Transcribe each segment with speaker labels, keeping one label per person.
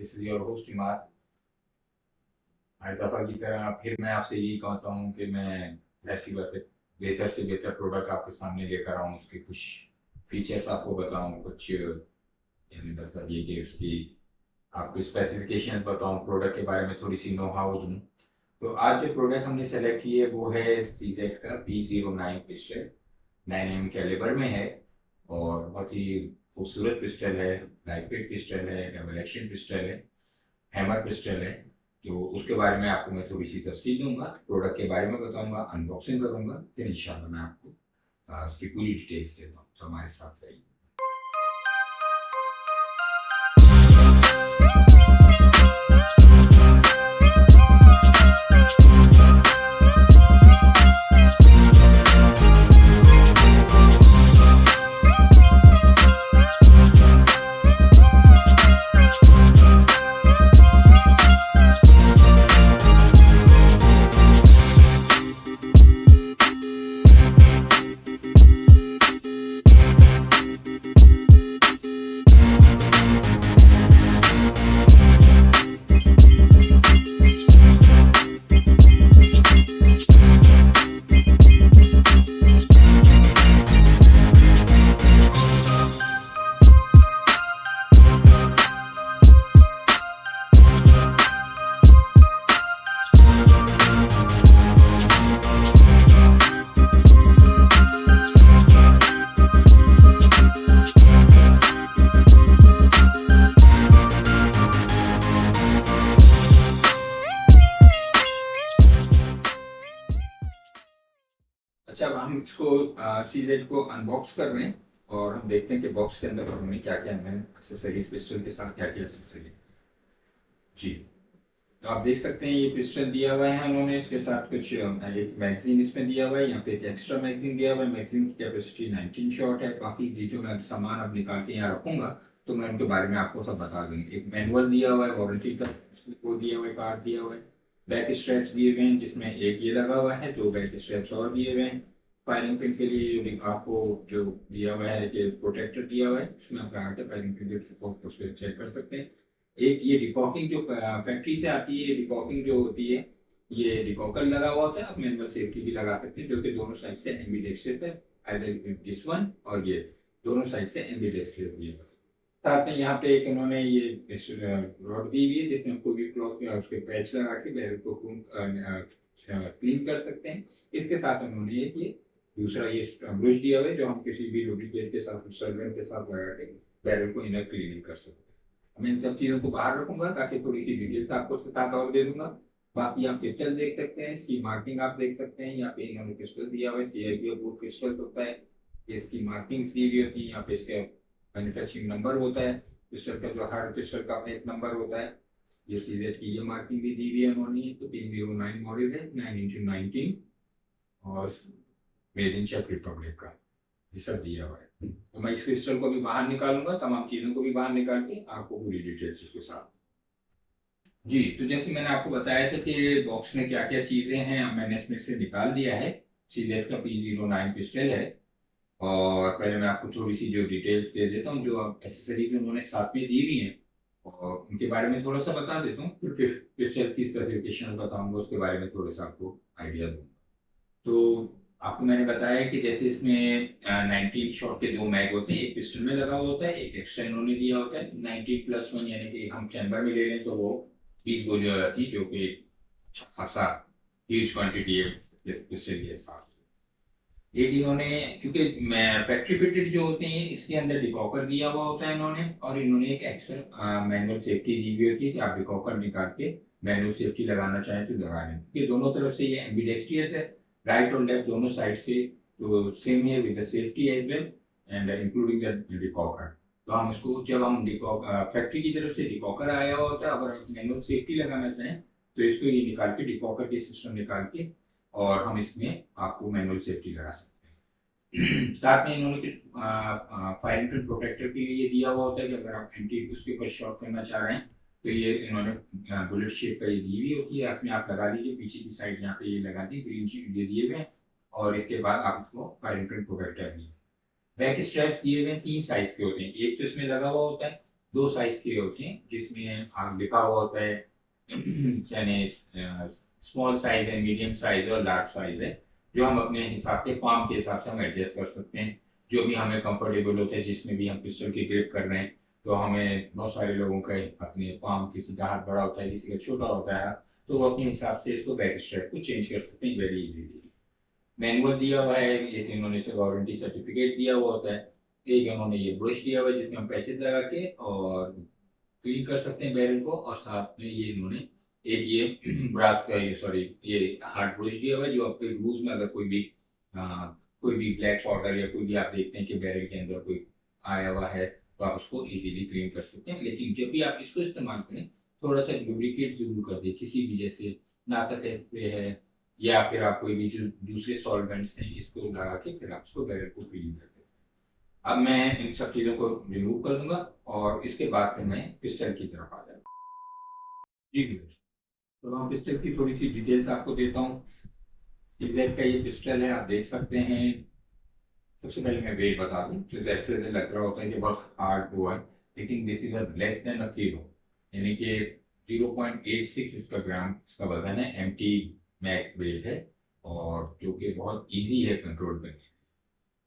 Speaker 1: This is your host Imad. हर दफ़ा की तरह फिर मैं आपसे यही कहता हूँ कि मैं ऐसी बातें बेहतर से बेहतर प्रोडक्ट आपके सामने लेकर आऊँ, उसके कुछ फीचर्स आपको बताऊँ, कुछ मतलब ये कि उसकी आपको स्पेसिफिकेशन बताऊँ, प्रोडक्ट के बारे में थोड़ी सी नो हाउ दूँ। तो आज जो प्रोडक्ट हमने सेलेक्ट की है वो है CZ का P09 पिस्टल, 9mm कैलिबर में है और बहुत ही खूबसूरत पिस्टल है, लाइट वेट पिस्टल है, डबल एक्शन पिस्टल है, हैमर पिस्टल है। तो उसके बारे में आपको मैं थोड़ी सी तफसील दूंगा, प्रोडक्ट के बारे में बताऊंगा, अनबॉक्सिंग करूंगा, फिर इंशाल्लाह मैं आपको उसकी पूरी डिटेल्स देता हूँ। तो हमारे साथ रहिए। अच्छा, अब हम इसको CZ को अनबॉक्स कर रहे हैं और हम देखते हैं कि बॉक्स के अंदर हमें क्या क्या है, एक्सेसरीज पिस्टल के साथ क्या क्या एक्सेसरीज। जी, तो आप देख सकते हैं ये पिस्टल दिया हुआ है उन्होंने, इसके साथ कुछ एक मैगजीन इसमें दिया हुआ है, यहाँ पे एक एक्स्ट्रा मैगजीन दिया हुआ है। मैगजीन की कैपेसिटी 19 शॉट है। बाकी जो मैं सामान अब निकाल के यहाँ रखूंगा तो मैं उनके बारे में आपको सब बता दूंगी। एक मैनुअल दिया हुआ है, वारंटी का वो दिया हुआ है, कार्ड दिया हुआ है, बैक स्ट्रैप्स दिए हुए हैं जिसमें एक ये लगा हुआ है, 2 बैक स्ट्रैप्स और दिए हुए हैं। फायरिंग पिन के लिए आपको जो दिया हुआ है कि प्रोटेक्टर दिया हुआ है, इसमें आप लगा के फायरिंग पिन उस पर चेक कर सकते हैं। एक ये डिकॉकिंग जो फैक्ट्री से आती है, डिकॉकिंग जो होती है, ये डिकॉकर लगा हुआ होता है। आप मैनुअल सेफ्टी भी लगा सकते हैं जो कि दोनों साइड से एम्बीडेक्सिव है, आइदर दिस वन और ये दोनों साइड से एम्बीडेक्सिव है। साथ में यहाँ पे एक उन्होंने ये रॉड दी हुई है जिसमें कोई भी क्लॉथ में उसके पैच लगा के बैरल को क्लीन कर सकते हैं। इसके साथ उन्होंने एक ये दूसरा ये ब्रश दिया हुआ है जो हम किसी भी लुब्रिकेट के साथ, सॉल्वेंट के साथ लगा के बैरल को इनर क्लीनिंग कर सकते हैं। मैं इन सब चीज़ों को बाहर रखूंगा ताकि थोड़ी सी डिटेल्स आपको उसके साथ और दे दूंगा। बाकी आप पिस्टल देख सकते हैं, इसकी मार्किंग आप देख सकते हैं। यहाँ पे इन्होंने पिस्टल दिया हुआ है, CIB अप्रूव्ड पिस्टल होता है। इसकी मार्किंग्स दी हुई होती है, यहाँ पे इसका मैन्युफैक्चरिंग नंबर होता है, पिस्टल का जो हर पिस्टल का अपना एक नंबर होता है। ये CZ की ये मार्किंग भी दी हुई है उन्होंने। तो 309 मॉडल है, 9x19 और मेड इन चेक रिपब्लिक का, ये सब दिया हुआ है। तो मैं इस क्रिस्टल को भी बाहर निकालूंगा, तमाम चीज़ों को भी बाहर निकाल के आपको पूरी डिटेल्स उसके साथ। जी, तो जैसे मैंने आपको बताया था कि बॉक्स में क्या क्या चीज़ें हैं, मैंने इसमें से निकाल दिया है। CZ का P09 पिस्टल है और पहले मैं आपको थोड़ी सी जो डिटेल्स दे देता हूँ, जो आप एक्सेसरीज उन्होंने साथ में दी हुई हैं और उनके बारे में थोड़ा सा बता देता हूँ। फिर पिस्टल की स्पेसिफिकेशन बताऊँगा, उसके बारे में थोड़ा सा आपको आइडिया दूँगा। तो आपको मैंने बताया कि जैसे इसमें 19 शॉट के 2 मैग होते हैं, एक पिस्टल में लगा हुआ होता है, एक एक्स्ट्रा इन्होंने दिया होता है। 19+1 यानी कि हम चैम्बर में ले लें तो वो 20 गोली हो जाती है, जो कि खासा ह्यूज क्वांटिटी है पिस्टल के हिसाब से। एक इन्होंने, क्योंकि फैक्ट्री फिटेड जो होते हैं इसके अंदर डिकॉकर दिया हुआ होता है इन्होंने, और इन्होंने एक एक्स्ट्रा मैनुअल सेफ्टी दी हुई होती है कि आप डिकॉकर निकाल के मैनुअल सेफ्टी लगाना चाहें तो लगा लें। क्योंकि दोनों तरफ से ये एम्बीडेक्स्ट्रियस है, राइट और लेफ्ट दोनों साइड से, तो सेम है with the safety as well and including the decocker. तो हम उसको जब हम फैक्ट्री की तरफ से डिकॉकर आया हुआ होता है, अगर आप मैनुअल सेफ्टी लगाना चाहें तो इसको ये निकाल के डिकॉकर के सिस्टम निकाल के और हम इसमें आपको मैनुअल सेफ्टी लगा सकते हैं। साथ में इन्होंने कुछ फायरिंग पिन प्रोटेक्टर के लिए ये दिया हुआ होता है कि अगर आप एंटी उसके ऊपर शॉट करना चाह रहे हैं तो ये इन्होंने बुलेट शेप का ये दी हुई होती है, अपने आप लगा लीजिए। पीछे की साइड यहाँ पे ये लगा दी, ग्रीन शीट ये दिए हुए हैं और इसके बाद आप इसको फायरिंग पिन प्रोटेक्टर दिए। बैक स्ट्रैप्स दिए हुए हैं, 3 साइज के होते हैं। एक तो इसमें लगा हुआ होता है, दो साइज की होती हैं, जिसमें लिखा हुआ होता है यानी स्मॉल साइज है, मीडियम साइज है और लार्ज साइज है, जो हम अपने हिसाब के पाम के हिसाब से हम एडजस्ट कर सकते हैं, जो भी हमें कंफर्टेबल होता है, जिसमें भी हम पिस्टल की ग्रिप कर रहे हैं। तो हमें बहुत सारे लोगों का अपने पाम, किसी का हाथ बड़ा होता है, किसी का छोटा होता है, तो वो अपने हिसाब से इसको बैक स्ट्रैप को चेंज कर सकते हैं वेरी इजीली। मैनुअल दिया हुआ है, एक इन्होंने से वारंटी सर्टिफिकेट दिया हुआ होता है, एक इन्होंने ये ब्रश दिया हुआ है जिसमें हम पैचेस लगा के और क्लीन कर सकते हैं बैरल को, और साथ में ये इन्होंने एक ये ब्रास का ये सॉरी ये हार्ड ब्रश दिया हुआ है, जो आपके यूज में अगर कोई भी ब्लैक पाउडर या कोई भी आप देखते हैं कि बैरल के अंदर कोई आया हुआ है, तो आप उसको इजीली क्लीन कर सकते हैं। लेकिन जब भी आप इसको इस्तेमाल करें, थोड़ा सा लुब्रिकेट जरूर कर दें, किसी भी जैसे नाटक स्प्रे है या फिर आप कोई भी जो दूसरे सॉल्वेंट्स हैं, इसको लगा के फिर आप इसको बैरल को क्लीन कर दें। अब मैं इन सब चीज़ों को रिमूव कर दूंगा और इसके बाद फिर मैं पिस्टल की तरफ आ जाऊँगा। जी व्यूअर्स, तो मैं पिस्टल की थोड़ी सी डिटेल्स आपको देता हूँ। सीज़ेड का ये पिस्टल है, आप देख सकते हैं। सबसे पहले मैं वेट बता दूँ, तो ऐसे लग रहा होता है कि बहुत हार्ड वो है, लेकिन this is less than a kilo, यानी कि 0.86 इसका ग्राम इसका वजन है। एम्प्टी मैक वेट है और जो कि बहुत इजी है कंट्रोल करने।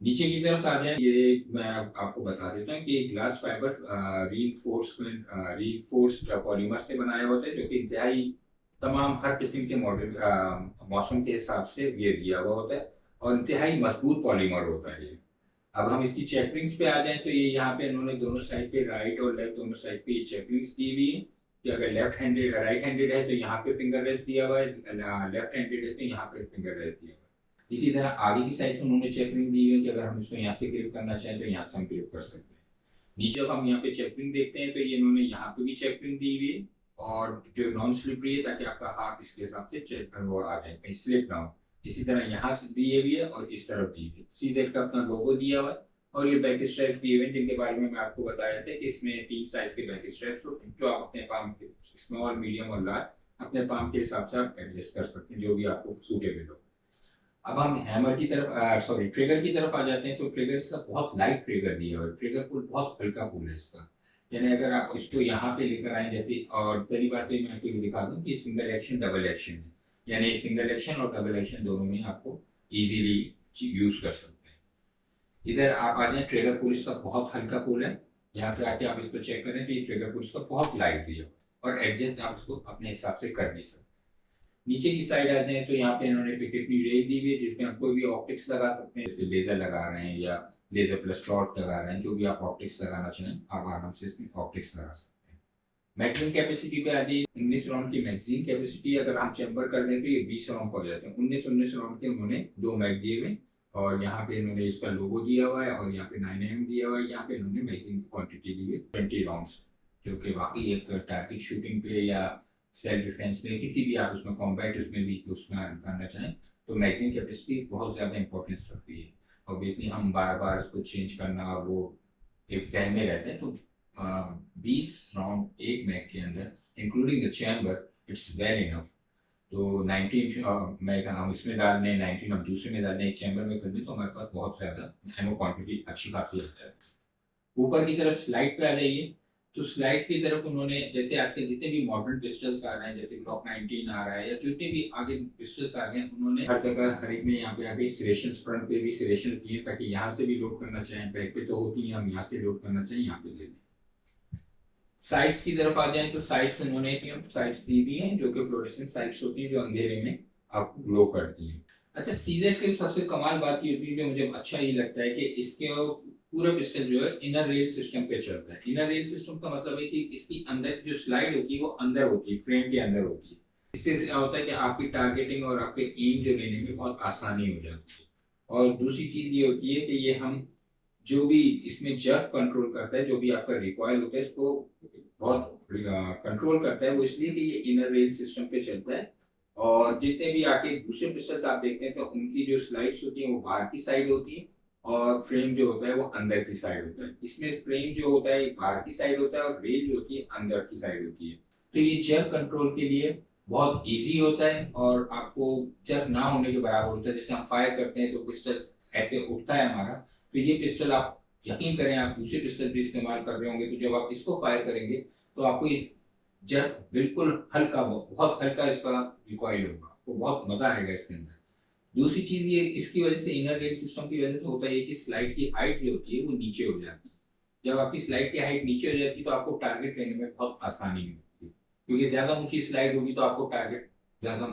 Speaker 1: नीचे की तरफ आ जाए, ये मैं आपको बता देता हूँ कि ग्लास फाइबर रीइंफोर्स्ड पॉलीमर से बनाया होता है, जो कि इंतहाई तमाम हर किस्म के मॉडल मौसम के हिसाब से ये दिया हुआ होता है और इंतहाई मजबूत पॉलीमर होता है ये। अब हम इसकी चेकरिंग्स पे आ जाएं, तो ये यहाँ पे इन्होंने दोनों साइड पे, राइट और लेफ्ट दोनों साइड पे ये चेकरिंग्स दी हुई है कि अगर राइट हैंडेड है तो यहाँ पे फिंगर रेस्ट दिया हुआ है, लेफ्ट हैंडेड है तो यहाँ पे फिंगर रेस्ट दिया हुआ है। इसी तरह आगे की साइड उन्होंने चेकरिंग दी हुई है कि अगर हम इसको यहाँ से ग्रिप करना चाहें तो यहाँ से हम ग्रिप कर सकते हैं। नीचे जब हम यहाँ पे चेकरिंग देखते हैं तो ये इन्होंने यहाँ पे भी चेकरिंग दी हुई है, और जो नॉन स्लिपरी है, ताकि आपका हाथ इसके हिसाब से चेक वो आ जाए, कहीं स्लिप ना हो। इसी तरह यहाँ से दिए हुई है और इस तरफ दी हुई है। सीजेड का अपना लोगो दिया हुआ है और ये बैक स्ट्रैप्स दिए हुए हैं, जिनके बारे में मैं आपको बताया था कि इसमें 3 साइज के बैक स्ट्रैप्स होते हैं, जो आप अपने पाम के स्मॉल, मीडियम और लार्ज अपने पाम के हिसाब से आप एडजस्ट कर सकते हैं, जो भी आपको सूटेबल हो। अब हम हैमर की तरफ ट्रिगर की तरफ आ जाते हैं, तो ट्रिगर इसका बहुत लाइट ट्रिगर दिया हुआ है। ट्रिगर पुल बहुत हल्का पुल है इसका, यानी अगर आप इसको यहाँ पे लेकर आए जैसे, और पहली बात तो मैं आपको ये दिखा दूँ कि सिंगल एक्शन डबल एक्शन है, यानी सिंगल एक्शन और डबल एक्शन दोनों में आपको इजीली यूज कर सकते हैं। इधर आप आ जाए, ट्रिगर पुल इसका बहुत हल्का पुल है। यहाँ पे आके आप इसको चेक करें तो ये ट्रिगर पुल इसका बहुत लाइट दिया और एडजस्ट आप इसको अपने हिसाब से कर भी सकते हैं। नीचे की साइड आते हैं तो यहाँ पे इन्होंने पिकेटनी रेज दी हुई है, जिसमें आप कोई भी ऑप्टिक्स लगा सकते हैं, जैसे लेजर लगा रहे हैं या लेजर प्लस टॉर्च लगा रहे हैं, जो भी आप ऑप्टिक्स लगाना चाहें आप आराम से इसमें ऑप्टिक्स लगा सकते हैं। मैगजीन कैपेसिटी पे आ जाइए। 19 राउंड की मैगजीन कैपेसिटी अगर हम चैम्बर कर दें तो ये 20 राउंड हो जाते हैं। 19 राउंड के उन्होंने 2 मैग दिए हुए और यहाँ पे इन्होंने इसका लोगो दिया हुआ है और यहाँ पे 9mm दिया हुआ है। यहाँ पे इन्होंने मैगजीन की क्वांटिटी दी हुई है 20 राउंड्स, जो कि बाकी एक टारगेट शूटिंग पे या सेल्फ डिफेंस में, किसी भी आप उसमें कॉम्बैट उसमें भी उसमें करना चाहें तो मैगजीन कैपेसिटी बहुत ज़्यादा इंपॉर्टेंस रखती है। ऑब्वियसली हम बार बार उसको चेंज करना वो एक जहन में रहता है, तो 20 राउंड एक मैग के अंदर including the chamber it's well enough. तो 19 मैग हम इसमें डाल दें, 19 हम दूसरे में डाल दें, एक चैम्बर में कर दें, तो हमारे पास बहुत ज़्यादा एमो क्वान्टिटी अच्छी खासी रहता है। ऊपर की तरफ स्लाइड पे आ जाइए, तो स्लाइड की तरफ उन्होंने, जैसे आजकल जितने भी मॉडर्न पिस्टल्स आ रहे हैं, जैसे ग्लॉक 19 आ रहा है या जितने भी आगे पिस्टल्स आ गए, उन्होंने हर जगह हर एक में यहाँ पे आगे सिरेशन, फ्रंट पे भी सिरेशन दिए, ताकि यहाँ से भी लोड करना चाहें, बैक पे तो होती है, हम यहाँ से लोड करना चाहें यहाँ पे ले लें। साइड्स की तरफ आ जाएं तो साइड्स उन्होंने साइड्स दी हुई हैं, जो कि फ्लोरेसेंट साइड्स होती हैं, जो अंधेरे में आपको ग्लो करती हैं। अच्छा, सीजेड की सबसे कमाल बात ये होती है, जो मुझे अच्छा ये लगता है, कि इसके पूरा पिस्टल जो है इनर रेल सिस्टम पे चलता है। इनर रेल सिस्टम का मतलब है कि इसकी अंदर जो स्लाइड होती है वो अंदर होती है, फ्रेम के अंदर होती है। इससे क्या होता है कि आपकी टारगेटिंग और आपके एम जो लेने में बहुत आसानी हो जाती है। और दूसरी चीज ये होती है कि ये हम जो भी इसमें जर्क कंट्रोल करता है, जो भी आपका रिकॉयल होता है, इसको बहुत कंट्रोल करता है वो, इसलिए कि ये इनर रेल सिस्टम पे चलता है। और जितने भी आके दूसरे पिस्टल्स आप देखते हैं तो उनकी जो स्लाइड्स होती है वो बाहर की साइड होती है और फ्रेम जो होता है वो अंदर की साइड होता है। इसमें फ्रेम जो होता है बाहर की साइड होता है और रेल जो होती है अंदर की साइड होती है। तो ये जर्क कंट्रोल के लिए बहुत इजी होता है और आपको जर्क ना होने के बराबर होता है। जैसे हम फायर करते हैं तो पिस्टल ऐसे उठता है हमारा, तो ये पिस्टल आप यकीन करें आप दूसरे पिस्टल भी इस्तेमाल कर रहे होंगे, तो जब आप इसको फायर करेंगे तो आपको ये जर्क बिल्कुल हल्का, बहुत हल्का इसका रिकॉइल होगा, आपको बहुत मजा आएगा इसके अंदर। दूसरी चीज ये इसकी वजह से, इनर रेल सिस्टम की वजह से होता है कि स्लाइड की हाइट जो होती है वो नीचे हो जाती है। जब आपकी स्लाइड की हाइट नीचे हो जाती है तो आपको टारगेट लेने में बहुत आसानी होती है, क्योंकि ज्यादा ऊंची स्लाइड होगी तो आपको टारगेट ज्यादा,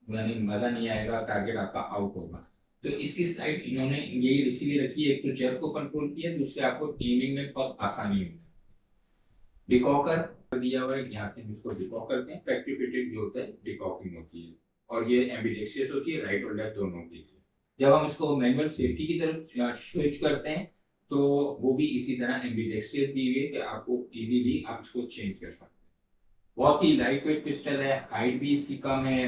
Speaker 1: यानी मजा नहीं आएगा, टारगेट आपका आउट होगा। तो इसकी स्लाइड इन्होंने ये इसीलिए रखी है, एक तो जर्क को कंट्रोल किया, दूसरे आपको एमिंग में बहुत आसानी होगी। डिकॉकर दिया हुआ है, यहाँ से इसको डिकॉक करते हैं। फैक्ट्री फिटेड जो होता है डिकॉकिंग होती है, और ये एम्बिडेक्सियस होती है, राइट और लेफ्ट दोनों के लिए। जब हम इसको मैनुअल सेफ्टी की तरफ स्विच करते हैं तो वो भी इसी तरह एम्बिडेक्सियस दी हुई है कि आपको इजीली आप इसको चेंज कर सकते हैं। बहुत ही लाइट वेट पिस्टल है, हाइट भी इसकी कम है,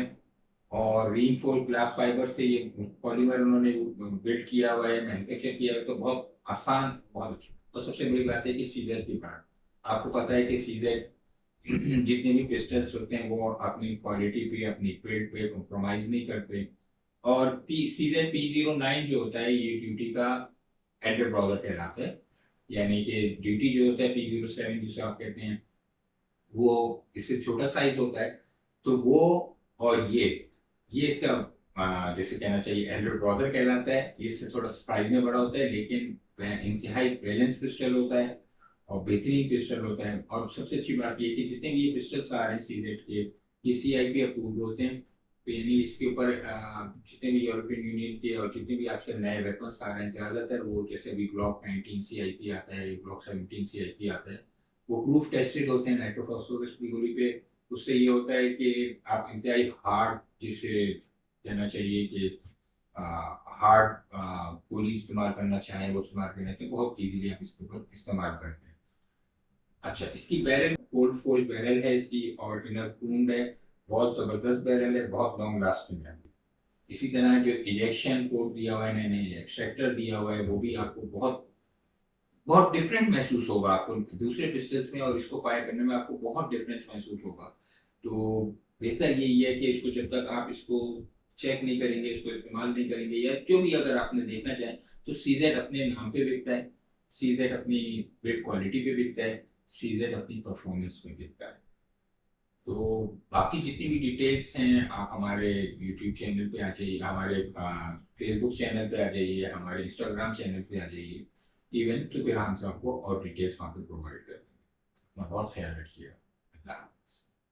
Speaker 1: और रीइंफोर्स्ड ग्लास फाइबर से ये पॉलीमर उन्होंने बिल्ड किया हुआ है, मैन्युफैक्चर किया हुआ है, तो बहुत आसान, बहुत अच्छा। तो सबसे बड़ी बात है कि सीजर की ब्रांड, आपको पता है कि सीजर जितने भी पिस्टल्स होते हैं वो अपनी क्वालिटी पे, अपनी बिल्ड पे कॉम्प्रोमाइज नहीं करते। और सीजर P09 जो होता है ये ड्यूटी का एल्डर ब्रदर कहलाता है, यानी कि ड्यूटी जो होता है P07 जिसे आप कहते हैं वो इससे छोटा साइज होता है। तो वो और ये इसका जैसे कहना चाहिए एल्डर ब्रदर कहलाता है, इससे थोड़ा प्राइस में बड़ा होता है, लेकिन वह इंतहाई बैलेंस पिस्टल होता है और बेहतरीन पिस्टल होता है। और सबसे अच्छी बात ये कि जितने भी ये पिस्टल्स आ रहे हैं सीजेड के, ये CIP अप्रूव्ड होते हैं। तो यानी इसके ऊपर जितने भी यूरोपियन यूनियन के और जितने भी आजकल नए वेपन्स आ रहे हैं, ज़्यादातर वो जैसे अभी ग्लॉक 19 CIP आता है, ग्लॉक 17 CIP आता है, वो प्रूफ टेस्टेड होते हैं नाइट्रोफॉस्फोरस की गोली पे। उससे ये होता है कि आप इंतहाई हार्ड, जिसे कहना चाहिए कि हार्ड गोली इस्तेमाल करना चाहें वो इस्तेमाल करना चाहिए, बहुत ईजीली आप इसके ऊपर इस्तेमाल करते हैं। अच्छा, इसकी बैरल कोल्ड फोल्ड बैरल है इसकी, और इनर कूल्ड है, बहुत जबरदस्त बैरल है, बहुत लॉन्ग लास्टिंग है। इसी तरह जो इजेक्शन कोड दिया हुआ है इन्होंने, एक्सट्रैक्टर दिया हुआ है, वो भी आपको बहुत बहुत डिफरेंट महसूस होगा आपको दूसरे पिस्टल्स में, और इसको फायर करने में आपको बहुत डिफरेंस महसूस होगा। तो बेहतर यही है कि इसको जब तक आप इसको चेक नहीं करेंगे, इसको इस्तेमाल नहीं करेंगे, या जो भी अगर आपने देखना चाहें, तो सीजेड अपने नाम पे बिकता है, सीजेड अपनी बिल्ड क्वालिटी पे बिकता है, सीजेड अपनी परफॉर्मेंस पे बिकता है। तो बाकी जितनी भी डिटेल्स हैं आप हमारे यूट्यूब चैनल पे आ जाइए, हमारे फेसबुक चैनल पे आ जाइए, हमारे इंस्टाग्राम चैनल पे आ जाइए इवन, तो फिर हम आपको और डिटेल्स वहाँ पे प्रोवाइड करते हैं। बहुत ख्याल रखिए। अल्लाह।